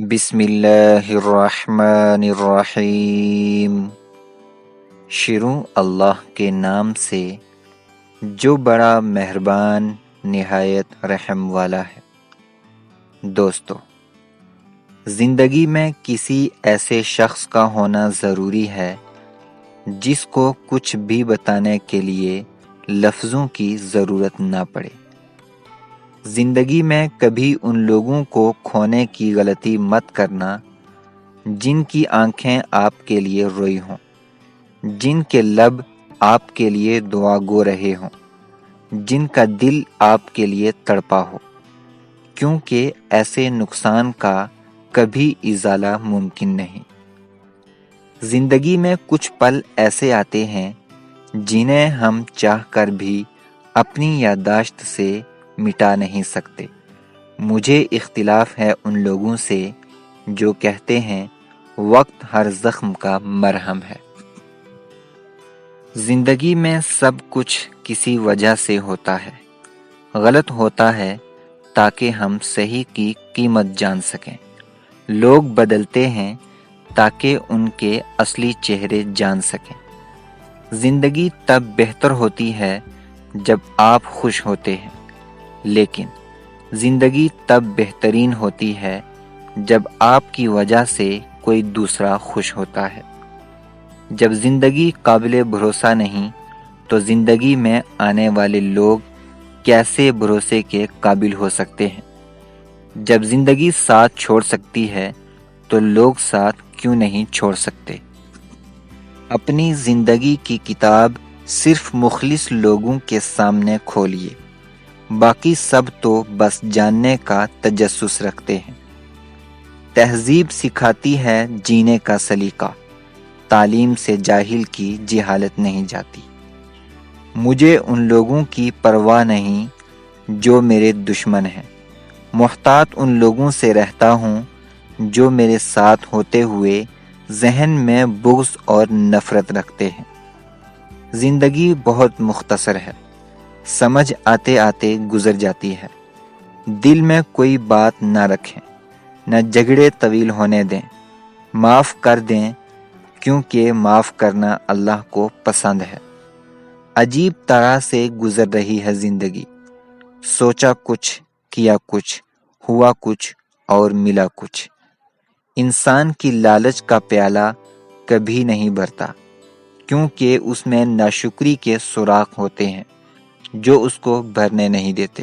بسم اللہ الرحمن الرحیم۔ شروع اللہ کے نام سے جو بڑا مہربان نہایت رحم والا ہے۔ دوستو، زندگی میں کسی ایسے شخص کا ہونا ضروری ہے جس کو کچھ بھی بتانے کے لیے لفظوں کی ضرورت نہ پڑے۔ زندگی میں کبھی ان لوگوں کو کھونے کی غلطی مت کرنا جن کی آنکھیں آپ کے لیے روئی ہوں، جن کے لب آپ کے لیے دعا گو رہے ہوں، جن کا دل آپ کے لیے تڑپا ہو، کیونکہ ایسے نقصان کا کبھی ازالہ ممکن نہیں۔ زندگی میں کچھ پل ایسے آتے ہیں جنہیں ہم چاہ کر بھی اپنی یادداشت سے مٹا نہیں سکتے۔ مجھے اختلاف ہے ان لوگوں سے جو کہتے ہیں وقت ہر زخم کا مرہم ہے۔ زندگی میں سب کچھ کسی وجہ سے ہوتا ہے۔ غلط ہوتا ہے تاکہ ہم صحیح کی قیمت جان سکیں۔ لوگ بدلتے ہیں تاکہ ان کے اصلی چہرے جان سکیں۔ زندگی تب بہتر ہوتی ہے جب آپ خوش ہوتے ہیں، لیکن زندگی تب بہترین ہوتی ہے جب آپ کی وجہ سے کوئی دوسرا خوش ہوتا ہے۔ جب زندگی قابل بھروسہ نہیں تو زندگی میں آنے والے لوگ کیسے بھروسے کے قابل ہو سکتے ہیں؟ جب زندگی ساتھ چھوڑ سکتی ہے تو لوگ ساتھ کیوں نہیں چھوڑ سکتے؟ اپنی زندگی کی کتاب صرف مخلص لوگوں کے سامنے کھولیے، باقی سب تو بس جاننے کا تجسس رکھتے ہیں۔ تہذیب سکھاتی ہے جینے کا سلیقہ، تعلیم سے جاہل کی جہالت نہیں جاتی۔ مجھے ان لوگوں کی پرواہ نہیں جو میرے دشمن ہیں، محتاط ان لوگوں سے رہتا ہوں جو میرے ساتھ ہوتے ہوئے ذہن میں بغض اور نفرت رکھتے ہیں۔ زندگی بہت مختصر ہے، سمجھ آتے آتے گزر جاتی ہے۔ دل میں کوئی بات نہ رکھیں، نہ جھگڑے طویل ہونے دیں، معاف کر دیں کیونکہ معاف کرنا اللہ کو پسند ہے۔ عجیب طرح سے گزر رہی ہے زندگی، سوچا کچھ، کیا کچھ، ہوا کچھ اور ملا کچھ۔ انسان کی لالچ کا پیالہ کبھی نہیں بھرتا، کیونکہ اس میں ناشکری کے سوراخ ہوتے ہیں جو اس کو بھرنے نہیں دیتے۔